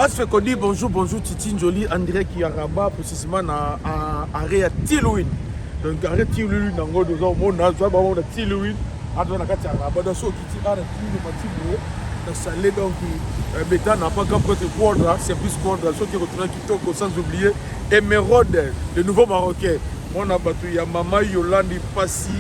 fait qu'on dit bonjour, Titi Njoli, en direct qui a rabat précisément à Area Tilouin. Donc, Area Tilouin, dans le monde, on a Tilouin, à la carte à rabat, dans ce qui tire à la Tilouin, dans sa lait, donc, Bétan n'a pas qu'à prêter quadra, c'est plus quadra, ceux qui retournent qui toquent sans oublier, Emerode, le nouveau Marocain. On a battu, il y a Mama Yolandi Passi,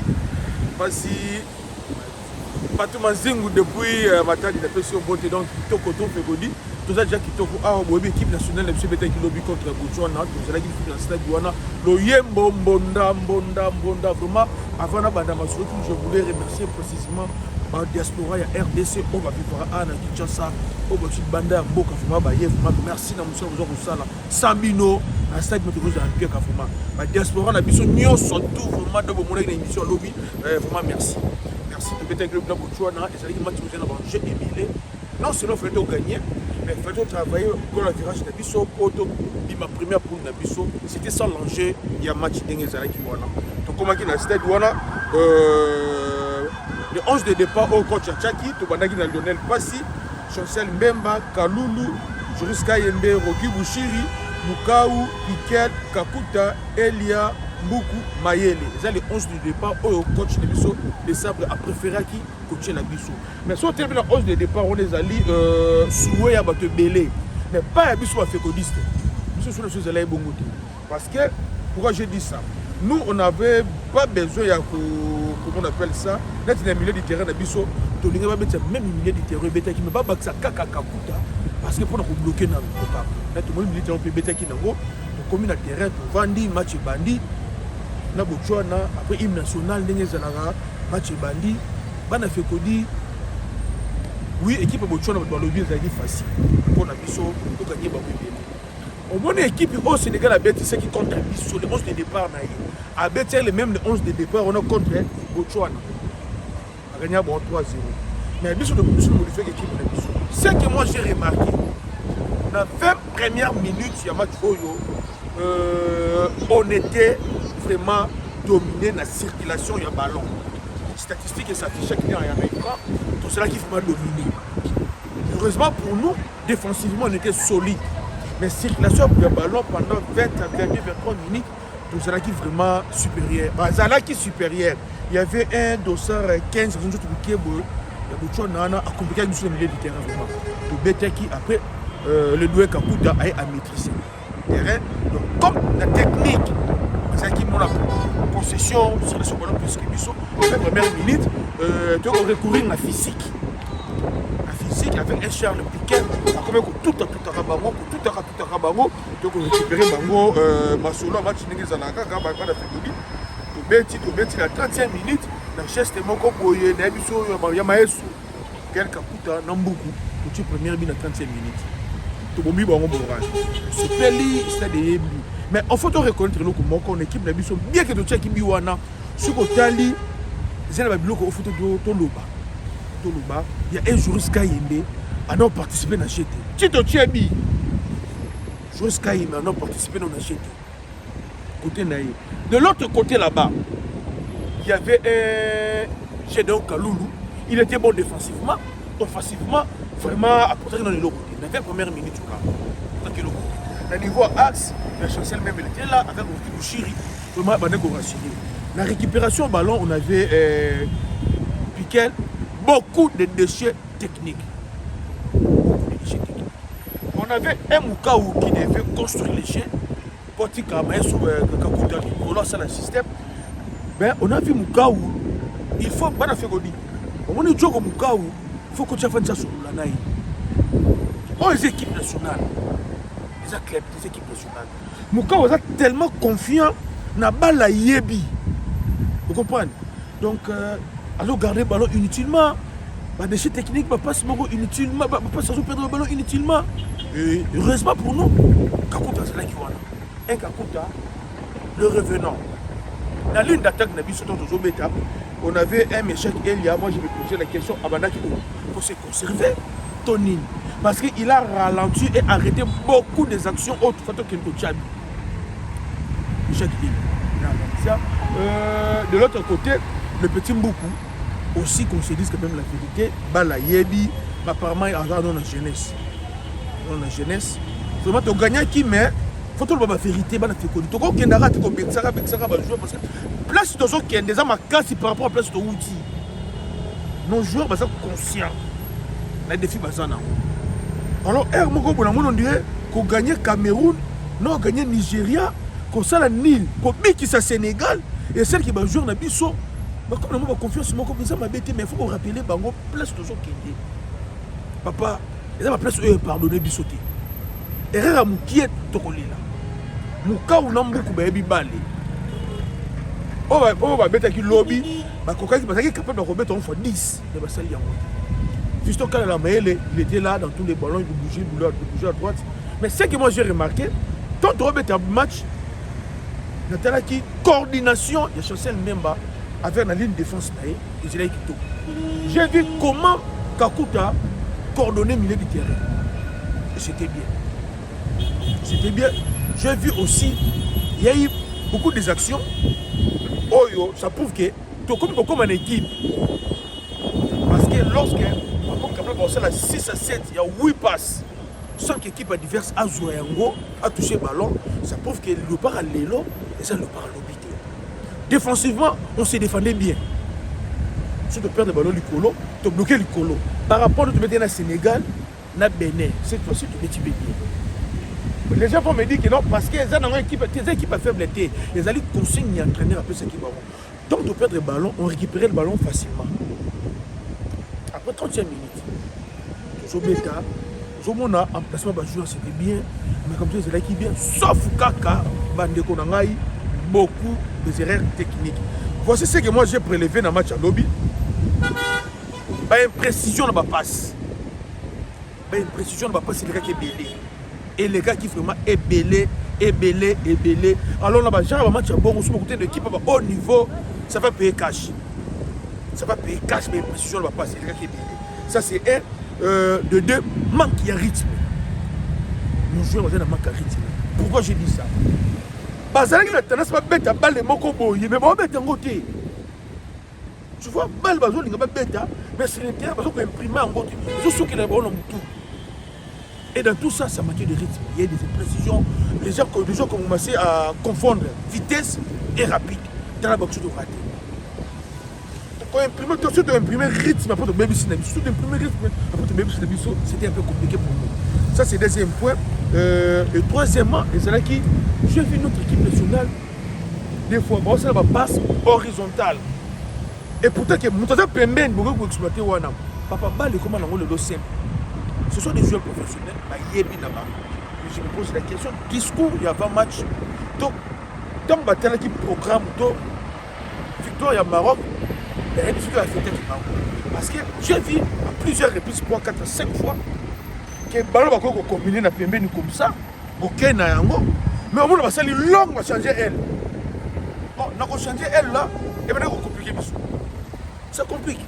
Patou Mazingu depuis Matadi, il a fait sur beauté, donc, Toko Fegodi. Tout ça déjà qui toque à l'équipe nationale de M. qui lobby contre Botswana, tout ça qui fait dans le stade Douana, le Yembo Mbonda, vraiment, avant la bande je voulais remercier précisément la diaspora, il y a RDC, on va vivre à Anna Kinshasa, au bas de Banda, Boka, merci à monsieur Sala, Sambino, à stade Motoros à Pierre Kafuma. La diaspora, la mission, nous surtout vraiment dans mon émission lobby, vraiment merci. Merci de mettre le club de Botswana, et ça dit que match nous avons j'ai émilé. Non, sinon, il faut gagner, mais il faut travailler pour la tirage de Bisso, pour ma première poule de Bisso. C'était sans l'enjeu, il y a un match d'Engezala qui voilà. Donc, comment il y a un stade, voilà, le 11 de départ au coach Tchaki, Tobandaki na Lionel Passi, Chancel Mbemba, Kalulu, Juris Kayembe, Roki Bouchiri, Mukaou, Piquet, Kakuta, Elia, Mbuku, Mayele. C'est les 11 du départ au coach de Bisso, les sabres a préféré qui coacher la Bisso. Mais si on termine la 11 de départ, on les allie souhait à battre Belé. Mais pas à Bisso à fécodiste. Bisso sur les choses à la Bongote. Parce que, pourquoi je dis ça? Nous, on n'avait pas besoin, comment on appelle ça, d'être dans le milieu du terrain de Bisso. On ne va pas mettre même le milieu du terrain, qui ne va pas battre Kakakuta. Parce que pour nous bloquer dans le combat. Là, tout le monde milite un peu bêta qui n'a pas. Donc, comme il a terrain pour vendre, match bandit. Na Botswana après hymne national ndenge zalaka match bandi bana fait kodi oui équipe Botswana ba lobby ezali facile pour na biso to gagner ba bébé au moins équipe au Sénégal a bêté ce qui contre biso le 11 de départ na a bêté le même le 11 de départ on a contre Botswana a gagné bon 3-0 mais biso de biso modifier l'équipe na biso ce que moi j'ai remarqué na 20 premières minutes ya match oyo on était vraiment dominé la circulation du ballon. Statistiques et s'affichent qui est en écran, tout cela qui vraiment dominé. Heureusement pour nous, défensivement on était solide. Mais circulation du ballon pendant 20 à 23 minutes, tout cela qui est vraiment supérieur. Zala qui est supérieur. Il y avait un dossard 15, il y a beaucoup de choses à compliquer avec le milieu du terrain vraiment. Tout bête qui après le doué Kakuta a maîtrisé le terrain. Donc comme la technique, c'est qui la possession sur le ballon plus que Bisso, la première minute, tu dois recourir à la physique. La physique avec un Charles Piquet, tout à Rabango, tu dois récupérer Bango, Masolo, match Négezanaka, Gabaka, la Fédélie, tu bêtis la 30e minute, la geste est moko boye, Nabiso, Yamaesu, quelques Kakuta, Nambuku, tu première minute la 30e minute. Tu bombi Bango Moral. C'est Peli, c'est des mais il faut reconnaître que l'équipe de Bisso, bien que tu aies qui wana, sur le Tali, c'est la Bible au photo de Toloba. Il y a un Juris Kayembe à non participer dans GT. Tito Tchebi, Juris Kayembe à non participer dans GT. Côté Naïe. De l'autre côté là-bas, il y avait un Gédéon Kaloulou. Il était bon défensivement, offensivement, vraiment à porter dans le lot. Il avait la première minute là. Dans le lot. Au niveau axe, la chancelle même elle était là avec le Bouchiri. Vraiment, la récupération au ballon, on avait Piquet, beaucoup de déchets techniques. On avait un Mukaou qui devait construire les chiens. Poti Kamae sur Kakakuta qui relance le système. Ben, on a vu Mukaou. Il faut pas la faire godi. On est au Mukaou. Il faut que tu fasses ça sur la naïe. Oh, les équipes nationales. Les équipes nationales. Mukaou est tellement confiant dans la Yebi. Vous comprenez? Donc, alors garder le ballon inutilement. Les déchets techniques ne passent pas inutilement. Pas sans perdre le ballon inutilement. Et heureusement pour nous, Kakuta, c'est là qui voit. Un Kakuta, le revenant. Dans l'une d'attaque, on avait un méchant Elia. Moi, je me posais la question à Banaki pour se conserver Tonine. Parce qu'il a ralenti et arrêté beaucoup des actions autres. De l'autre côté, le petit Mboukou, aussi qu'on se dise quand même la vérité, Bala Yebi, apparemment il a dans la jeunesse. dans la jeunesse. Vraiment, tu gagnes qui, mais il faut tout le vérité. Tu as fait des choses, parce que place de gens qui ont déjà ma casse par rapport à place de outils. Nos joueurs sont conscients. Les défis sont là. Alors, on dirait qu'on gagne Cameroun, non, on gagne Nigeria, qu'on s'en a Nil, qu'on biki sa Sénégal, et celle qui va jouer dans Bisso. Comme on a confiance, moi, comme ça, mais il faut qu'on rappelle Bango, place de gens qui ont. Papa, il y a ma place où il pardonné Bissoté. Erreur à Moukiet, Tokolila. Mouka ou Nambuku, baby Bali. On va mettre qui lobby, il est capable de remettre en fois 10 de Bassali Yango. Juste quand il était là dans tous les ballons, il bougeait à droite. Mais ce que moi j'ai remarqué, quand tu remets un match, il y a une coordination de Chancel Memba avec la ligne de défense. J'ai vu comment Kakuta coordonnait le milieu du terrain. Et c'était bien. C'était bien. J'ai vu aussi, il y a eu beaucoup des actions. Oh yo, ça prouve que tu es comme une équipe. Parce que lorsque on a 6 à 7, il y a 8 passes. 5 équipes diverses à jouer à toucher le ballon. Ça prouve que le part à l'élo et ça le part à l'obité. Défensivement, on s'est défendu bien. Si tu perds le ballon du colo, tu as bloqué le colo. Par rapport à tu mettre au Sénégal, na Bénin, cette fois-ci tu mets bien. Les gens vont me dire que non, parce que les équipes à faiblité, les alliés consignent et entraîneurs après ce qui va. Donc tu perds le ballon, on récupère le ballon facilement. Après 35 minutes, Zobeta, Zomona, en placement de joueur, c'était bien, mais comme ça, c'est là qui bien, sauf Kaka, Bandeko Nangaï, beaucoup d'erreurs techniques. Voici ce que moi j'ai prélevé dans le match à lobby. Une précision dans ma passe. Une précision dans ma passe, c'est le gars qui est belé. Et les gars qui vraiment est belé. Alors là, j'ai un match à bon, on se côté de l'équipe à haut niveau, ça va payer cash. Ça va payer cash, mais une précision dans ma passe, c'est le gars qui est belé. Ça c'est un. De deux, manque de rythme. Nos joueurs ont un manque de rythme. Pourquoi je dis ça? Parce que la tendance à mettre la balle de Mokobo, mais on va mettre en côté. Tu vois, balle de Bazo, il va mettre, mais c'est l'intérieur, parce qu'on peut imprimer en côté. Je suis sûr qu'il y a un ballon tout. Et dans tout ça, ça manque de rythme. Il y a des imprécisions. Les gens ont commencé à confondre vitesse et rapide dans la boxe de raté. Quand tu as imprimé rythme après ton baby Sinabi, surtout imprimer rythme après ton baby Sinabi, c'était un peu compliqué pour nous. Ça, c'est le deuxième point. Et troisièmement, et c'est là qui j'ai vu notre équipe nationale, des fois, bon, ça va passe horizontale. Et pourtant, que Moutaza Pemben, pour exploiter Wana, Papa Bal, comment on a le dos simple. Ce sont des joueurs professionnels, je me pose la question, discours, il y a 20 matchs. Donc, tant que qui programme, victoire, il y a Maroc. Parce que j'ai vu à plusieurs reprises, 3, 4, 5 fois, que le ballon va combiner na pembeni comme ça, ok na yango, mais au moins on va salir long, on va changer elle. Bon, on va changer elle là, et maintenant on va compliquer. Ça complique.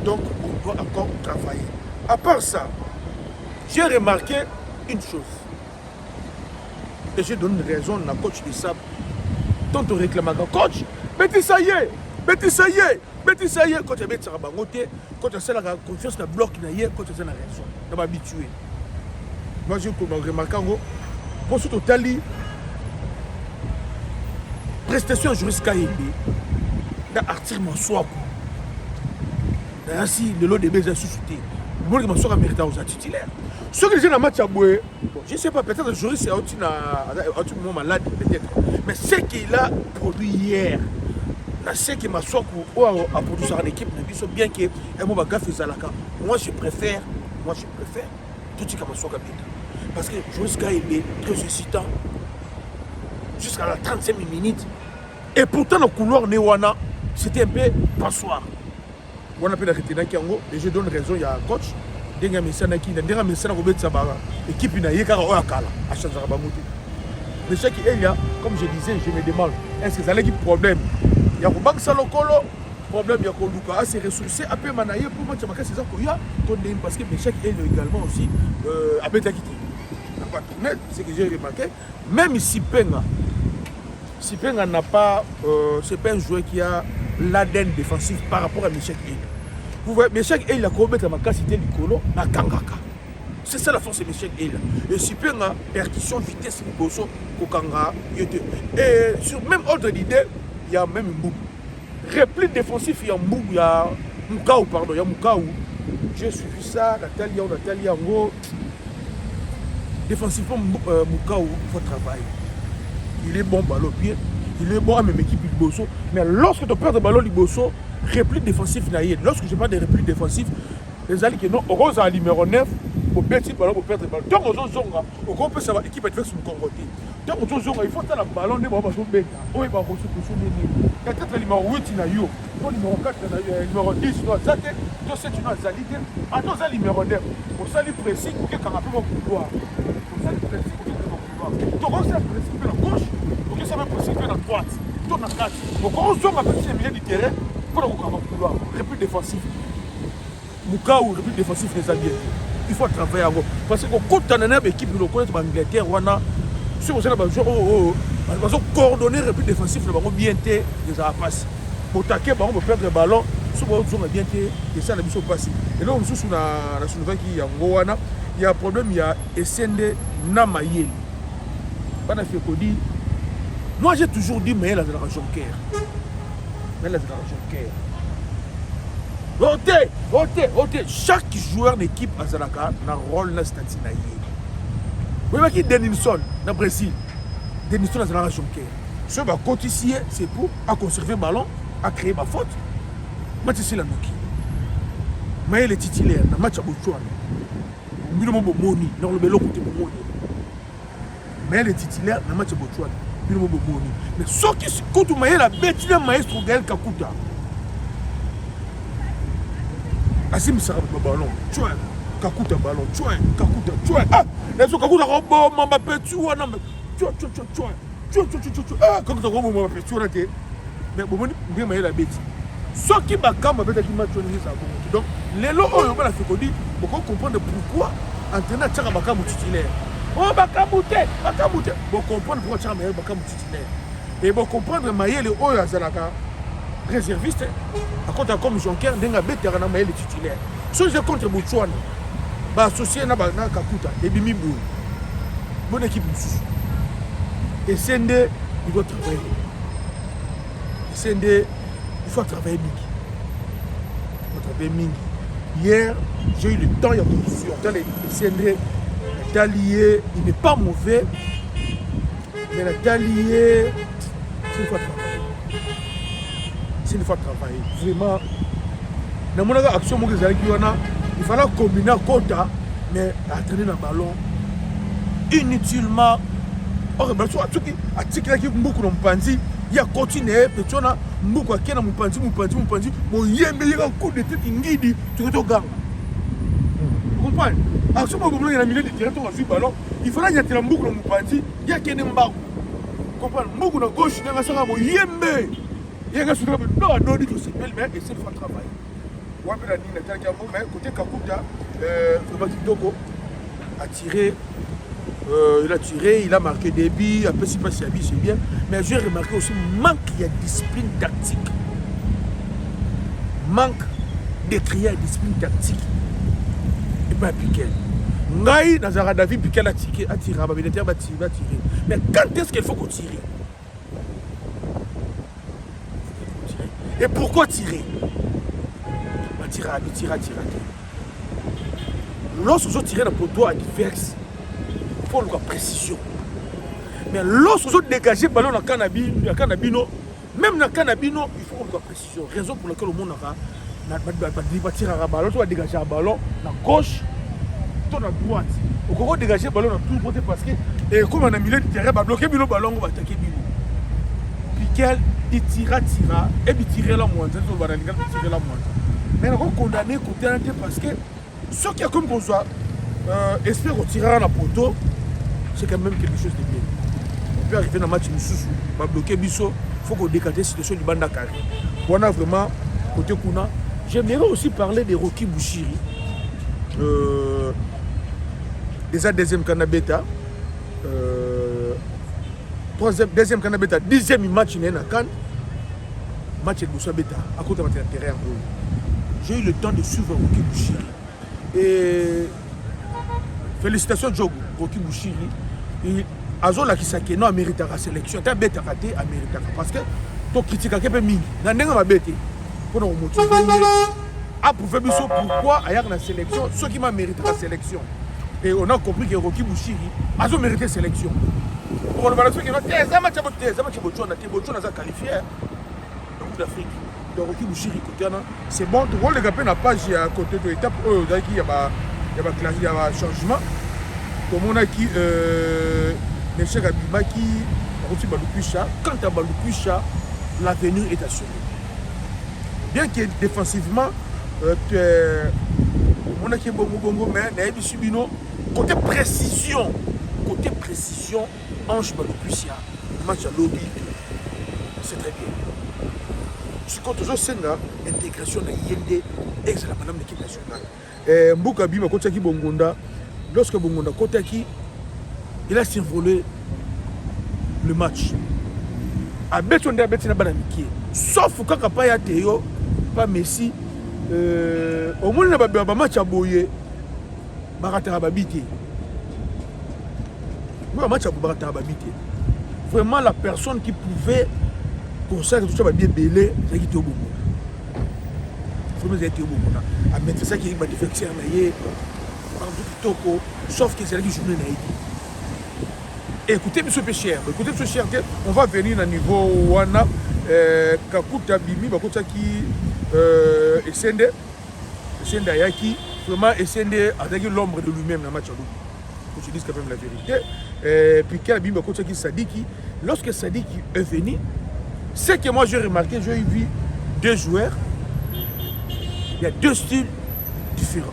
Donc on doit encore travailler. À part ça, j'ai remarqué une chose. Et j'ai donné raison à la coach de Sab. Tant on réclame à coach, mais ça y est. Quand tu as mis ça à côté, quand tu as la confiance dans le bloc, quand tu as la raison, tu vas m'habituer. Moi, j'ai remarqué, bon, surtout Tali, prestation jusqu'à Yébi, dans Arthur Mansoakou, dans Assi, le lot des baisers sous-soutés, le monde qui m'a sorti mérité aux titulaires. Ceux qui sont dans le match à Boué, je ne sais pas, peut-être le journaliste est un moment malade, peut-être, mais ce qu'il a produit hier, ce qui m'a sorti à produire en équipe, bien que moi je préfère tout ce qui m'a sorti parce que jusqu'à Yébi, très excitant, jusqu'à la 35 minutes, et pourtant le couloir Néwana, c'était un peu passoire. On a pu l'arrêter dans Kiango, et je donne raison, il y a un coach, il y a un message qui est un message qui l'équipe qui est à changer la bamoute. Mais ce qui est là, comme je disais, je me demande, est-ce que ça a un problème? Il y a un problème, il y a un assez ressourcé, après Manaye, pour moi, c'est ça qu'il y a, parce que Méchak est également aussi à Betakiti. C'est ce que j'ai remarqué, même si Sipenga n'a pas, c'est pas un joueur qui a l'ADN défensif par rapport à Méchak. Vous voyez, Méchak, il a commis la capacité du colo à Kangaka. C'est ça la force de Michel Ela. Et si tu as percussion, vitesse, bosso, kokanga, et sur même ordre d'idée, il y a même Mbou. Réplique défensif, il y a Mbou, il y a Mukaou, pardon, il y a Mukaou. J'ai suivi ça, Natalia, en gros. Défensivement, Mukaou, il faut travailler. Il est bon ballon pied, il est bon à même équipe du bosso. Mais lorsque tu perds le ballon du bosso, réplique défensive, lorsque je parle de réplique défensive, les alliés qui ont rose à numéro 9, pour perdre le ballon, pour perdre le ballon. Tant qu'on zonga, on peut savoir l'équipe est faite sur le Congo. Tant qu'on zonga, il faut que le ballon ne va pas se mettre. On va se mettre. Peut-être le numéro 8, il y a eu. Le numéro 4, il y a eu. Le numéro 10, il y a eu. Tout ça, tu as zalité. Attends, ça, le numéro 9. Pour ça, il précise pour que quand on peut pouvoir. Pour ça, il précise pour que quand on peut pouvoir. Donc, on s'est précisé à gauche, pour que ça va préciser à droite. Tout à droite. Donc, on zonga petit milieu du terrain pour qu'on peut pouvoir. Réplique défensive. Mukaou, réplique défensive, les alliés. Il faut travailler avant. Parce que quand on a une équipe de l'Angleterre, si vous avez besoin de coordonner le réplique défensif, vous avez bien été déjà passé. Pour attaquer, on peut perdre le ballon, si vous avez bien été, et ça, on a passé. Et là, on est sur la soulevée qui est en Gowana. Il y a un problème, il y a Essende Namayeli. Moi, j'ai toujours dit, mais elle a de la Jonker. Mais elle a de la Jonker. Chaque joueur d'équipe à Zalaka a un rôle dans cette statine. Vous voyez qui Denilson, dans le Brésil. Denilson a Zalaka Jonker. Ce qui va continuer, c'est pour conserver le ballon, à créer ma faute. Match c'est la Noki. Mais il est titulaire dans le match à Bochouane. Il est Moni, dans le belo côté Moni. Mais il est titulaire dans le match à Bochouane. Il est Moni. Mais ce qui compte, c'est la bête de maestro Gaël Kakuta. Asim Sarab le ballon, tchouin, Kakuta ballon, tchouin, Kakuta. Ah, les autres Kakuta robot, Mamba Petu, non mais tchouin. Ah, Kakuta robot, Mamba Petu, on a été. Mais bon, bien maillé la bête. Ce qui m'a quand même dit match on donc les lots on va fait dit pour comprendre pourquoi entraîneur Tchara Bakamu titulaire. Oh Bakamouté. Pour comprendre pourquoi Tchara Maïel Bakamu titulaire. Et pour comprendre Maïel et Oya Zalaka. Réserviste, à côté comme Jonker, d'un bête à Maël titulaire. Si je contre Botswana, associé à Kakuta, et Bimibou, bonne équipe. Et Sende, il doit travailler. Sende, il faut travailler Mingi. Hier, j'ai eu le temps, il y a beaucoup de Sende, Talié, il n'est pas mauvais, mais la Talié, c'est une fois travailler. C'est une fois travailler. Vraiment, dans mon action, il fallait combiner un quota, mais entraîner dans le ballon inutilement. Or, il y a beaucoup de panzi, il y a continué, il y a beaucoup de panzi, il y a un coup de tête, tu es au gang. Vous comprenez? Alors, si il y a un milieu de directeur sur le ballon, il fallait y avoir beaucoup de panzi, il y a un mbago. Vous comprenez? Beaucoup de gauche, il y a un mbago, il y a un mbago. Il y a un peu de temps, mais c'est une fois de travail. Côté Kakuta, il a tiré, il a marqué des buts, après si pas si c'est bien. Mais j'ai remarqué aussi manque de discipline tactique. Manque de trier de discipline tactique. Et pas Piquet. Naï, dans un David, Piquet a tiré, va tirer. Mais quand est-ce qu'il faut qu'on tire? Et pourquoi tirer? Tirer. Lorsque vous tirez dans le poteau adverse, il faut avoir précision. Mais lorsque vous dégagez le ballon dans le canabino, même dans le canabino, il faut avoir précision. Raison pour laquelle le monde va tirer un ballon, tu vas dégager un ballon dans la gauche, dans la droite. On va dégager le ballon dans tout le côté parce que, comme on a mis le terrain, on va bloquer le ballon, on va attaquer le ballon. Piquel, il tira, et puis tirer la moindre. Mais on va condamner parce que ce qui est comme qu'on soit, espère retirer la poteau, c'est quand même quelque chose de bien. On peut arriver dans le match, on va bloquer Bisso, il faut qu'on décante la situation du Banda Carré. On a vraiment, côté Kuna, j'aimerais aussi parler de Rocky Bouchiri, déjà deuxième Canabeta, deuxième Canabeta, 10e match à Cannes, match de Boussa Beta, à côté de terrain. J'ai eu le temps de suivre Rocky Bouchiri. Et Félicitations Djogo, Rocky Bouchiri. Azola qui s'est non mérite la sélection. Tu as bête à rater, à mériter. Parce que tu critiques un peu mini. Tu as bête. Pour nous motiver. À prouver pourquoi il y a la sélection, ceux qui m'a mérité la sélection. Et on a compris que Rocky Bouchiri a mérité la sélection. Pour le balancier qui va dire, ça m'a qualifié. Le Coupe d'Afrique. De Rocky Bouchiri, c'est bon. Tu vois le gars n'a pas à côté de l'étape où il y a un changement. Comme on a qui Michel Abima qui a Balukucha. Quant à Balukucha, l'avenir est assuré. Bien que défensivement, on a qui est bon, mais côté précision, Ange Balukucha, match à lobby, c'est très bien. Je compte toujours l'intégration de l'IND ex la madame de l'équipe nationale. Mbouka Bima Kotaki Bongonda, lorsque Bongonda Kotaki, il a survolé le match. A Betonde a Betina Banamiki. Sauf quand Kapaya Théo, pas Messi, au moins il y a un match à Boye, Baratara Babiti. Un match à Baratara Babiti. Vraiment la personne qui pouvait pour ça que tout ça va bien belé, c'est qui était au bon. Il faut nous être au bon. À mettre ça qui est défecteur, sauf que c'est là qui joue. Écoutez, M. Pécher, on va venir à niveau Wana, Kakuta Bimi, Bakota qui Essende Ayaki, vraiment Essende avec l'ombre de lui-même dans le match à l'eau. Faut que je dise quand même la vérité. Puis Kalabim Bakota qui Sadiki, lorsque Sadiki est venu, ce que moi j'ai remarqué, j'ai vu deux joueurs, il y a deux styles différents.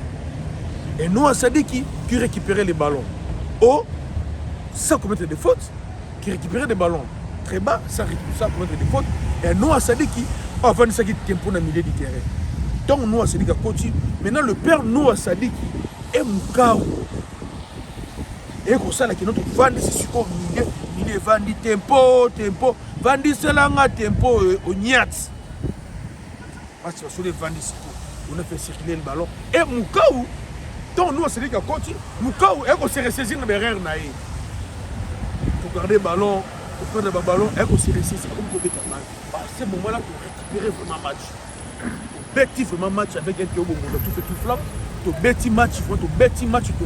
Et Noah Sadiki qui récupérait les ballons haut, sans commettre des fautes, qui récupérait des ballons très bas, sans commettre des fautes. Et Noah Sadiki, avant de ça, qui tempo dans le milieu du terrain. Donc Noah Sadiki a continué. Maintenant, le père Noah Sadiki est Moukao. Et comme ça, notre Vandi, c'est sur le milieu, Vandi tempo. Vandi Selanga tempo au Niat. Parce que sur les Vandi, on a fait circuler le ballon. Et Moukao, donc nous, c'est lui qui a continué. Moukao, elle s'est ressaisi dans les erreurs. Pour garder le ballon, pour prendre le ballon, elle s'est ressaisi. C'est comme pour faire mal. À ce moment-là, pour récupérer vraiment le match. Pour bêtir vraiment le match avec un Théo Bongo, tout fait tout flamme. Pour bêtir match, pour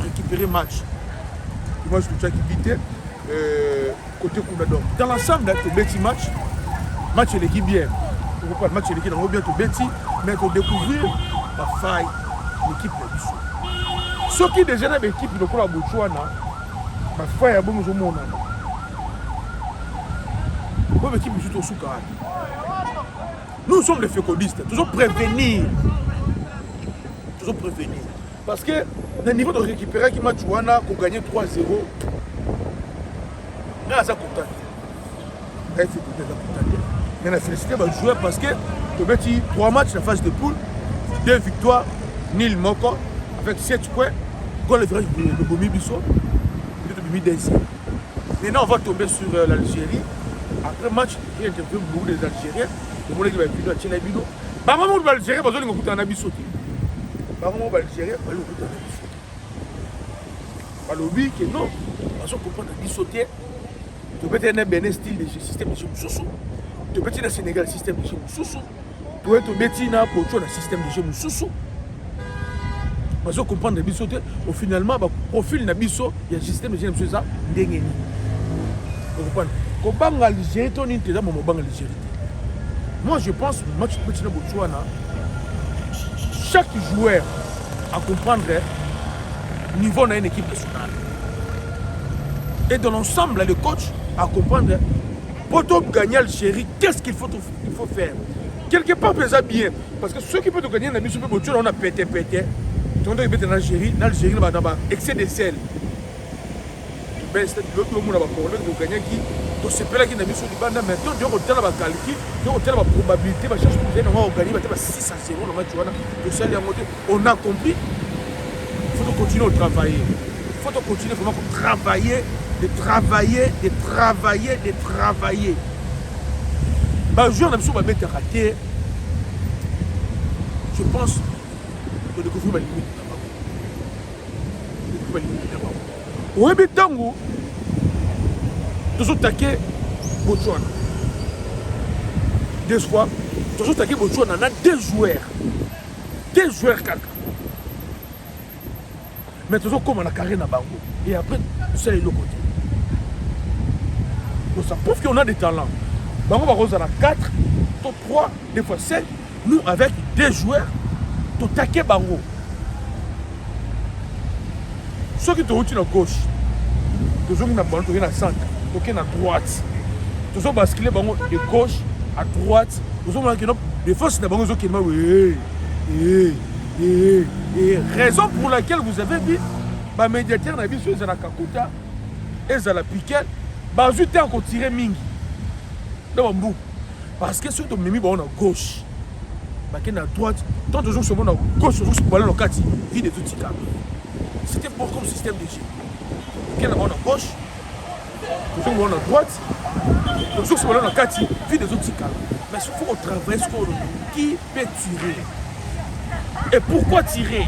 récupérer le match. Moi, je trouve qui vite. Côté Kounador. Dans l'ensemble, tu bêtis match est l'équipe bien. Tu comprends, le match est l'équipe bien, tu bêtis, mais tu découvrir la faille de l'équipe de Bissou. Ce qui déjà dans l'équipe de Kola Boutchouana, la faille est bonne au monde. Pour l'équipe de Bissou, nous sommes les fécondistes, toujours prévenir. Parce que dans le niveau de récupérer qui match Wana, qu'on gagne 3-0, là, ça compte. Mais la félicité va jouer parce que tu as 3 matchs en phase de poule, 2 victoires, nil Moko, avec 7 points, goal de Bomi Bissot, de Bomi Denzi. Maintenant, on va tomber sur l'Algérie. Après le match, il y a interviewé beaucoup des Algériens. Le monde qui va être à Tchénabido. Par contre, l'Algérien, parce qu'on a un Abissot. Par contre, l'Algérien, on a un Abissot. Par le but que non, parce qu'on comprend Abissot. Tu peux être un Bénin style de système de chez Moussoussou. Tu peux être un Sénégal système de chez Moussoussou. Tu peux être un Bétina pour un système de chez Moussoussou. Parce qu'on comprend Abissot. Au finalement, le profil d'Abissot, il y a un système de chez Moussoussou. Vous comprenez? Quand on a l'Algérie, on est déjà mon l'Algérie. Moi, je pense que le match de Botswana, chaque joueur à comprendre le niveau d'une équipe nationale. Et dans l'ensemble, le coach à comprendre pour gagner l'Algérie, qu'est-ce qu'il faut faire. Quelque part, c'est bien. Parce que ceux qui peuvent gagner la mission de Botswana, on a pété. Tout le monde est en Algérie, l'Algérie va avoir excès de sel. L'autre monde a gagné qui. Donc c'est pas là qu'il a mis sur le banc maintenant, on a la qualité, on a la probabilité, on a gagné 6 à 0 dans le match. On a compris, il faut continuer à travailler. Il faut continuer vraiment à travailler. Je pense que le gouvernement limite. peut éliminer Bango. Au Tango, toujours taqué Botswana. Deux fois, toujours taqué Botswana, on a deux joueurs. Deux joueurs caca. Mais toujours comme on a carré dans Bango. Et après, c'est le côté. Donc ça prouve qu'on a des talents. Bango va rose à la 4, 3, des fois 7. Nous, avec deux joueurs, tu taqué Bango. Ceux qui te roulent à gauche, tu as basculé à centre, tu as à droite. Tu as basculé de gauche à droite. Tu as des forces de Bango qui sont raison pour laquelle vous avez vu, les médiateurs ont vu sur les Kakuta et les Piquet, ils ont encore tiré Mingi. Parce que ceux qui ont mis à gauche, à droite, tant de gens sont à gauche, toujours sur le quartier, vide de tout ça. C'était pour comme système de jeu. Quelqu'un à gauche, toujours à droite, toujours sur le quartier, vide de tout ça. Mais il faut travailler sur qui peut tirer. Et pourquoi tirer?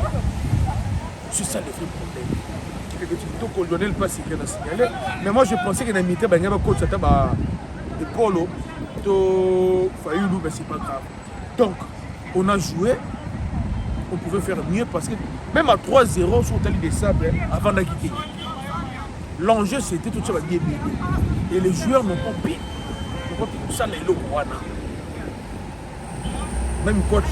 C'est ça le vrai problème. Donc Lionel pas si bien signalé. Mais moi je pensais qu'il y a un coach de Polo, de Fayoulou, mais c'est pas grave. Donc on a joué, on pouvait faire mieux parce que même à 3-0 sur le tali des sables avant de quitter. L'enjeu c'était tout ça va bien. Et les joueurs n'ont pas pris. Ça n'est le Rwanda. Même coach.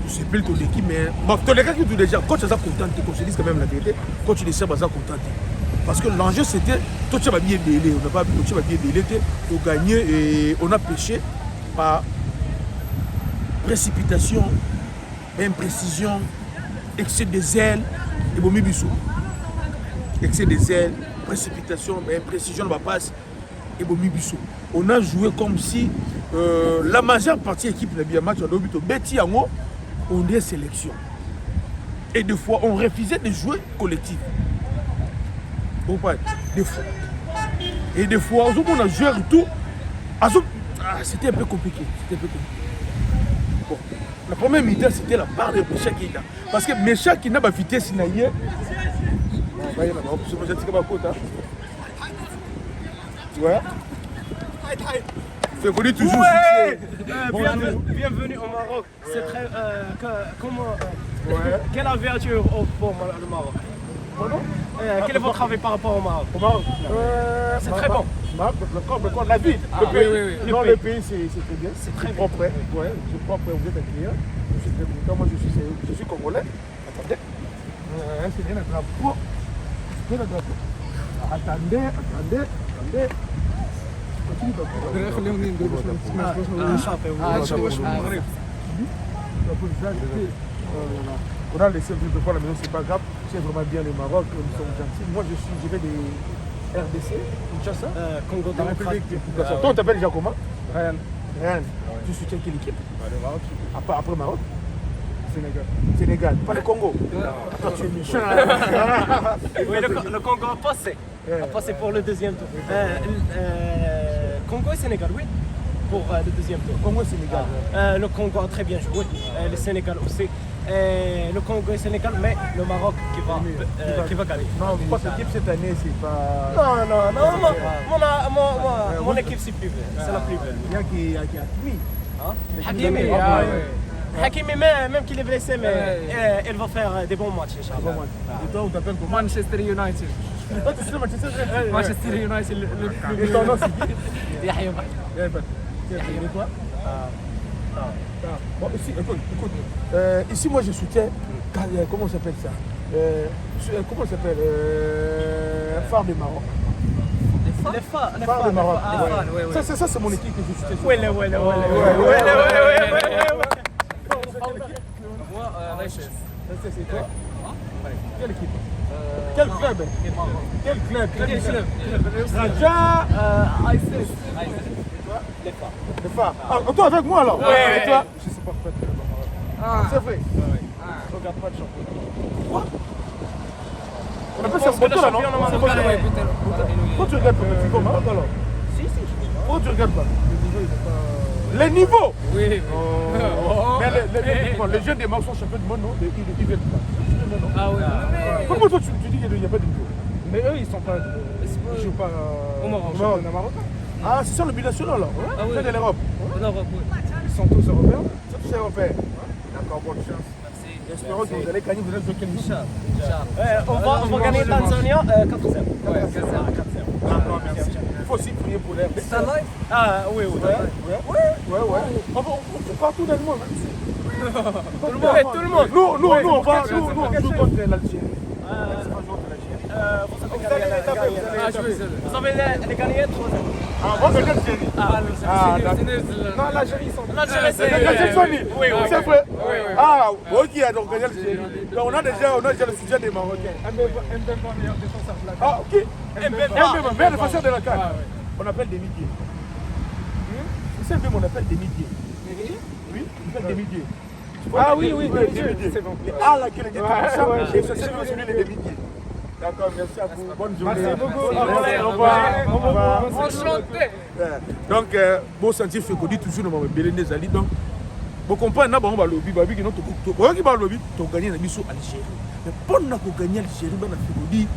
C'est plus ton équipe, mais bon, tous les gars qui sont déjà, coach est content, qu'on se dise quand même la vérité, coach de Serbe est content. Parce que l'enjeu c'était, tout ça va bien délai, on n'a pas tout ça va bien délai, pour gagner et on a pêché par précipitation, imprécision, excès des ailes et bon bisou. Excès des ailes, précipitation, imprécision de la passe et bon bisou. On a joué comme si la majeure partie de l'équipe de bien match, on a eu Betty Yango. On est sélection. Et des fois, on refusait de jouer collectif. Des fois. Et des fois, on a joué tout. C'était un peu compliqué. Bon. La première mi-temps, c'était la part de Mécha Kina. Parce que Mécha Kina a vitesse. Tu vois? C'est connu toujours. Ouais. Bienvenue au Maroc. C'est très. Quelle aventure pour le Maroc? Quel est votre avis par rapport au Maroc? C'est très bon. La vie. Oui. Le pays, c'est très bien. C'est très propre. Ouais, je crois que vous êtes un client. Je suis très content. Moi, je suis congolais. Attendez. C'est bien un drapeau. Attendez. On a laissé un peu fois la maison, c'est pas grave. C'est vraiment bien le Maroc, nous sommes gentils. Moi je vais des RDC, Kinshasa, Congo la République. Toi on t'appelle déjà comment? Rien. Tu soutiens quelle équipe? Le Maroc. Après Maroc? Sénégal, pas le Congo. Attends, tu es méchant. Oui, le Congo a passé pour le deuxième tour. Congo et Sénégal, oui, pour le deuxième tour. Congo et Sénégal. Le Congo a très bien joué, le Sénégal aussi. Le Congo et Sénégal, mais le Maroc qui va gagner. Non, pas cette équipe cette année, c'est pas. Non, mon équipe c'est plus belle, c'est la plus belle. Il y a qui a Hakimi. Hakimi, Hakimi, même qu'il est blessé, mais il va faire des bons matchs. Et toi, on t'appelle comment? Manchester United. Toi, tu sais Manchester United. Manchester United, le plus. Et ton nom, c'est qui? Yahya. Et toi? Bon, ici, écoute. Ici, moi, je soutiens. Comment s'appelle ça? Comment ça s'appelle? Phare de Maroc. Les Phare de Maroc. Ouais. Ça, c'est mon équipe que je soutiens. Ouais. Moi, Rachel. C'est quoi? Quelle équipe? Quel club? Quel club? Raja. ISIS. Les phares. Toi avec moi alors? Ouais. Et toi? Je sais pas pourquoi. C'est vrai. Je regarde pas de championnat. Quoi? On appelle ça photo là, non? C'est photo. Pourquoi tu regardes pas le niveau Maroc alors? Si. Pourquoi tu regardes pas? Les niveaux? Oui. Mais les jeunes des Maroc sont champions du monde, non? Ils viennent pas. Ah oui. Comment toi tu dis qu'il n'y a pas de niveau? Mais eux, ils sont pas. Ils jouent pas Au Maroc. au championnat marocain. Ah, c'est ça le binational là? Ah oui. C'est de l'Europe. En Europe, oui. Ils sont tous européens. C'est européen. D'accord, bonne chance. Merci. Espérons que vous allez gagner, vous allez jouer quel match? On va gagner Tanzania 4-0. Ouais, 4-0. D'accord, merci. Il faut aussi prier pour l'air. C'est un live? Ah oui, oui. Ouais. On part tout dans le monde. Tout le monde. Nous, on va jouer contre l'Algérie. Vous avez les gagnés 3-0. Ah, on va gagner l'Algérie. Ah, d'accord. Non, l'Algérie, ils sont. L'Algérie, C'est Sony. Oui. C'est vrai. Ah, ok, donc gagner l'Algérie. Donc on a déjà le soutien des Marocains. Mbemba, meilleur défenseur de la CAN. Ah, ok. Mbemba, meilleur défenseur de la CAN. On appelle des milliers. Vous savez, on appelle des milliers. Oui, on appelle des milliers. Ah oui, c'est bon. Ah, là, qui est le des milliers. D'accord, merci à vous. Bonne journée. Merci beaucoup. Au revoir. Enchanté. Donc, bon sentir fait qu'on dit toujours dans les des alliés. Donc, vous comprenez, on va lobby, on va lobby, on va gagner l'Algérie. Mais pour nous gagner l'Algérie, on a fait dire,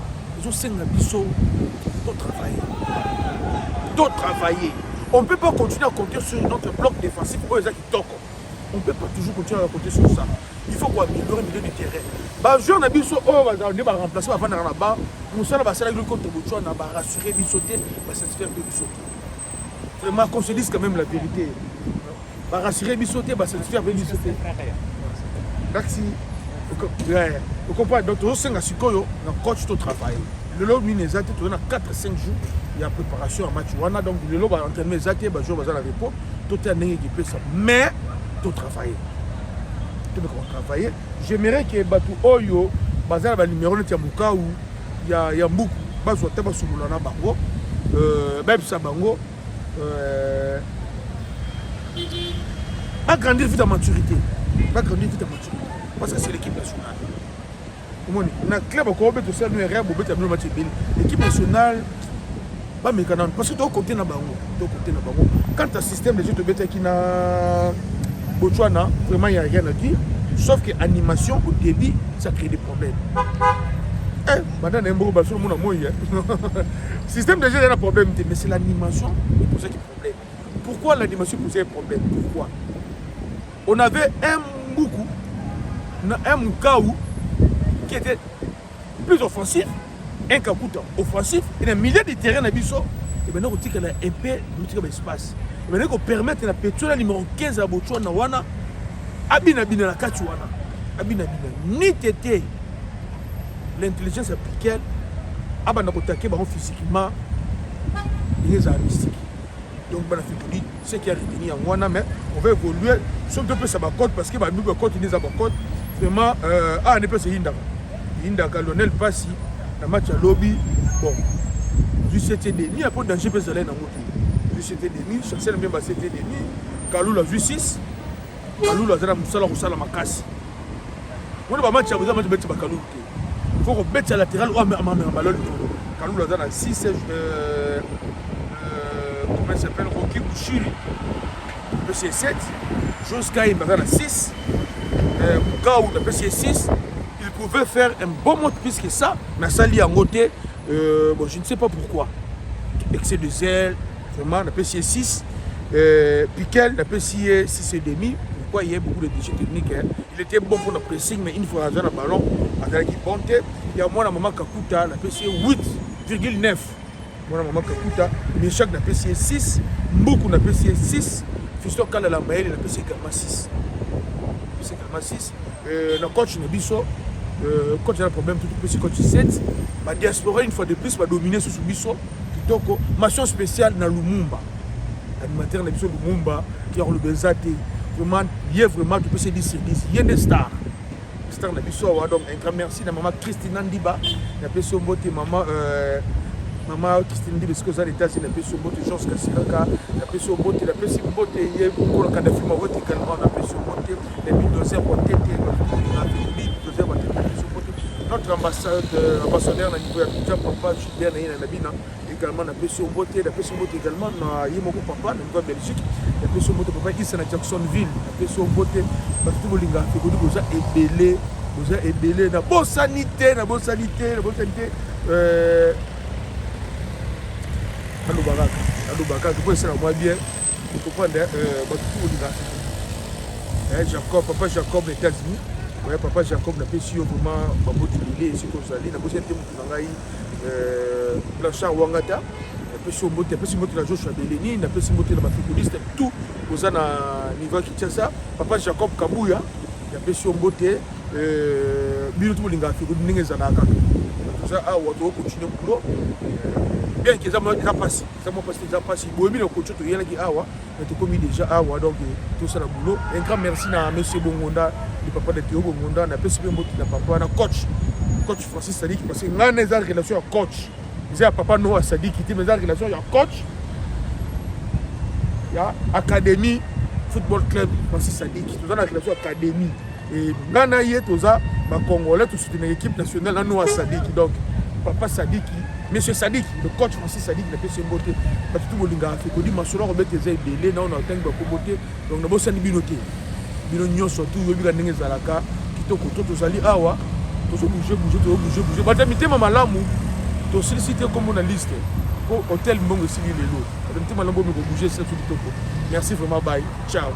ils ont 5 Abisso, d'autres travailler. On ne peut pas continuer à compter sur notre bloc défensif pour les qui toquent. On ne peut pas toujours continuer à compter sur ça. Il faut qu'on améliore le milieu du terrain. Les joueurs on va remplacer avant d'aller là-bas. Nous sommes contre Boutchouan, on va rassurer Bissoté, on va satisfaire Bissoté. Vraiment, qu'on se dise quand même la vérité. On va rassurer Bissoté, on va satisfaire Bissoté. Merci. Vous comprenez? Donc, nous sommes un coach de travail. Le lot minezate, on a 4-5 jours, il y a préparation en match. Donc, le lot va entraîner les athées, les joueurs vont aller repos. Tout est un équipe, mais tout travailler. Travailler. J'aimerais que Batu Oyo, Bazar va numéro de Tiamouka ou il y a beaucoup. Bazo Taba Soumoulana Bango, même Sabango, agrandir vite à maturité. Agrandir vite à maturité. Parce que c'est l'équipe nationale. On a club encore beto ça nous erreur bobeta no match bien. L'équipe nationale pas mécanan parce que tu côté na bango, quand tu as système de jeu de beta qui na Botswana, vraiment il n'y a rien à dire. Sauf que l'animation au début, ça crée des problèmes. Maintenant, il y a un problème. Système de jeu, il y a un problème, mais c'est l'animation qui pose un problème. Pourquoi l'animation pose un problème? Pourquoi? On avait un Mukaou qui était plus offensif, un Kakuta offensif, et un milieu de terrain à Bisso, et maintenant, on dit qu'il y a un peu d'espace. Et maintenant, on permet à la pétrole numéro 15 à Botswana, Abina la Kachuana, Abina ni tété l'intelligence appliquée, Abana Kotake physiquement, les arts mystiques. Donc, ce qui a retenu en Wana, mais on va évoluer, sauf de peu ça va compte parce que nous continuer à compte. Vraiment, on n'est pas c'est Indaka, Lionel Passi, le match à lobby, bon, du 7e demi, il n'y a pas de danger pour aller dans le monde. Du 7e demi, Chancel même à 7e demi, Kalou la 6. Kalou azana musala kusala makasi. On va match abuza match beti bakalou. Il faut qu'on bête à latéral ou à malol. Kalou azana 6 comment il s'appelle Rocky Bouchiri. PC 7. Jusqu'à Imazana 6. Mukaou de PC 6. Il pouvait faire un bon mode plus que ça. Nassali en côté. Bon, je ne sais pas pourquoi. Excès de zèle. Vraiment, le PC 6. Piquel, le PC 6 et demi. Il y a beaucoup de déchets techniques. Il était bon pour le pressing, mais une fois dans le ballon, il y a moi, la maman Kakuta, la PC 8,9. Moi, la maman Kakuta, mais chaque la PC 6, beaucoup de PC 6, Fiston Kala la Maël, la PC également 6. PC également 6. Le coach Nebiso, coach a un problème, tout PC coach 7. La diaspora, une fois de plus, va dominer sur ce Biso. Donc, mention spéciale dans Lumumba. L'animateur Nebiso Lumumba, qui a le Benzate. Vraiment, il y a vraiment, tu peux se dire sur 10. Il y a des stars. Des stars, donc un grand merci à maman Christine Ndiba. Il y a son beauté, maman Christine Ndiba, parce que ça l'état, il y a son beauté, Georges Kassilaka. Il y a son beauté, il y a son beauté, il y a beaucoup de films également, il y a son beauté. Les bulldozers vont têter, notre ambassadeur, au niveau de papa, Gilbert, également, il y a son beauté également, il y a mon papa, au niveau de Belgique. Il y a son beauté, papa, il y a Jacksonville, il y a son beauté, parce que tout le monde a fait et belé, vous êtes ébélé na bonne sanité alobaka pour ça moi bien vous comprenez Jacob papa Jacob les États-Unis ouais papa Jacob n'a pas su vraiment babotulé ce qu'on allait na bosse été mutungai Blanchard Wangata pe si mbote na Joshua Beleni na pe si mbote na bafootballiste tout aux na niveau Kinshasa papa Jacob Kabuya ya pe si mbote bino tout linga fi ndenge zanaka ça a wato continuer boulot bien que ça passe ça passe boyebi na coach to yela ki awa mais to commis déjà awa donc tout ça na boulot un grand merci na monsieur Bongonda le papa de Théo Bongonda na pe si mbote na papa na coach Francis Sadiki parce que ngana za relation à coach c'est papa Noah Sadiki mais za relation à coach ya académie football club Francis Sadiki tout ça na relation académie et ngana ye to za ba congolais tout soutenir l'équipe nationale na Noah Sadiki donc papa Sadiki monsieur Sadiki le coach Francis Sadiki na pese mbote ba tout bolinga fait ko di masolo ko bete za belé na on a tangi ba ko bote donc na bosa ni binoté bino nyonso tout yobi ka ndenge zalaka kitoko to zali awa to bouger ba mitema malamu to solliciter comme na liste au hôtel Mbongo Sili lelo ba mitema malamu ko bouger ça tout kitoko merci vraiment bye ciao.